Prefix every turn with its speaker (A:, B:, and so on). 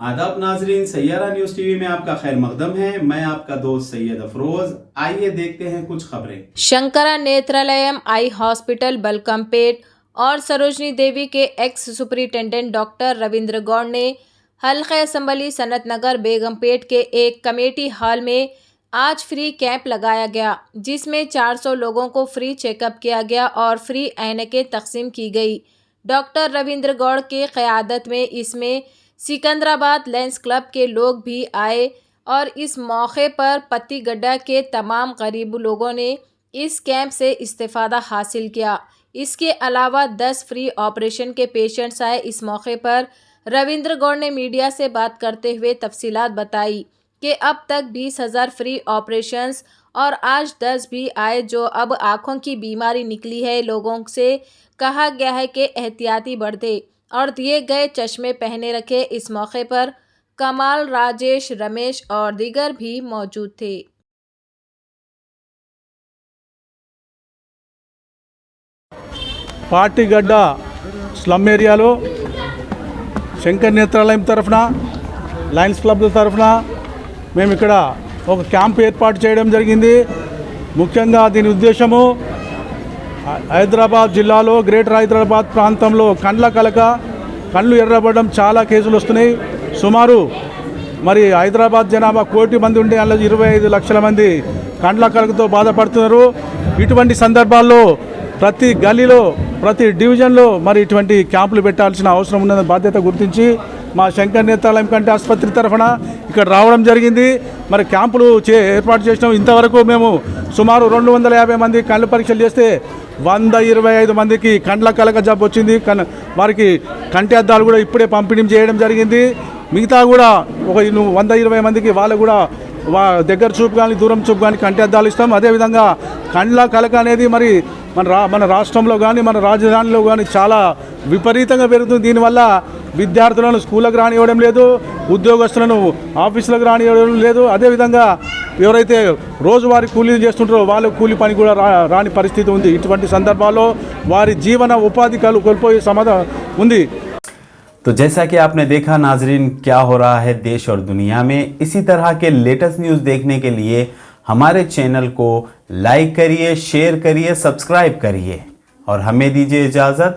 A: आदाब नाजरीन, Saiyaara news TV में आपका खैर मकदम है। मैं आपका दोस्त सैयद अफरोज। आइए देखते हैं कुछ खबरें।
B: शंकरा नेत्रालयम आई हॉस्पिटल बलकमपेट और सरोजनी देवी के ex superintendent doctor Ravindra Goud ने हल्का असम्बली सनत नगर बेगमपेट के एक कमेटी हॉल में आज फ्री कैंप लगाया गया, जिसमें 400 लोगों को फ्री चेकअप किया गया और फ्री ऐनकें तकसीम की गई। डॉक्टर रविंद्र गौड़ के क़यादत में इसमें सिकंदराबाद लेंस क्लब के लोग भी आए और इस मौके पर पत्तीगड्डा के तमाम गरीब लोगों ने इस कैंप से इस्तेफ़ादा हासिल किया। इसके अलावा 10 फ्री ऑपरेशन के पेशेंट्स आए। इस मौके पर रविंद्र गौड़ ने मीडिया से बात करते हुए तफसीलात बताई कि अब तक 20,000 फ्री ऑपरेशंस और आज 10 भी आए जो अब आँखों की बीमारी निकली है। लोगों से कहा गया है कि एहतियाती बरतें और दिए गए चश्मे पहने रखे। इस मौके पर कमाल, राजेश, रमेश और दीगर भी मौजूद थे।
C: పార్టీగడ్డ స్లమ్ ఏరియాలో శంకర్ నేత్రాలయం తరఫున లయన్స్ క్లబ్ తరఫున మేము ఇక్కడ ఒక క్యాంప్ ఏర్పాటు చేయడం జరిగింది। ముఖ్యంగా దీని ఉద్దేశము హైదరాబాద్ జిల్లాలో గ్రేటర్ హైదరాబాద్ ప్రాంతంలో కళ్ళు ఎర్రబడడం చాలా కేసులు వస్తున్నాయి। సుమారు మరి హైదరాబాద్ జనాభా 1 కోటి మంది ఉండే అందులో 25 లక్షల మంది కండ్ల కలకతో బాధపడుతున్నారు। ఇటువంటి సందర్భాల్లో ప్రతి గల్లీలో ప్రతి డివిజన్లో మరి ఇటువంటి క్యాంపులు పెట్టాల్సిన అవసరం ఉన్నదని బాధ్యత గుర్తించి మా శంకర్ నేత్రాలయం కంటి ఆసుపత్రి తరఫున ఇక్కడ రావడం జరిగింది। మరి క్యాంపులు ఏర్పాటు చేసినాం। ఇంతవరకు మేము సుమారు 250 మంది కళ్ళు పరీక్షలు చేస్తే 125 మందికి కండ్ల కలక జబ్బు వచ్చింది। వారికి కంటి అద్దాలు కూడా ఇప్పుడే పంపిణీ చేయడం జరిగింది। మిగతా కూడా ఒక 120 మందికి వాళ్ళు కూడా దగ్గర చూపు కానీ దూరం చూపు కానీ కంటి అద్దాలు ఇస్తాం। అదేవిధంగా కండ్ల కలక అనేది మరి మన రాష్ట్రంలో కానీ మన రాజధానిలో కానీ చాలా విపరీతంగా పెరుగుతుంది। దీనివల్ల విద్యార్థులను స్కూళ్ళకు రానివ్వడం లేదు, ఉద్యోగస్తులను ఆఫీసులకు రానివ్వడం లేదు। అదేవిధంగా ఎవరైతే రోజువారీ కూలీలు చేస్తుంటారో వాళ్ళ కూలీ పని కూడా రాని పరిస్థితి ఉంది। ఇటువంటి సందర్భాల్లో వారి జీవన ఉపాధి కోల్పోయే సమాధానం ఉంది।
A: तो जैसा कि आपने देखा नाजरीन, क्या हो रहा है देश और दुनिया में। इसी तरह के लेटेस्ट न्यूज़ देखने के लिए हमारे चैनल को लाइक करिए, शेयर करिए, सब्सक्राइब करिए और हमें दीजिए इजाज़त।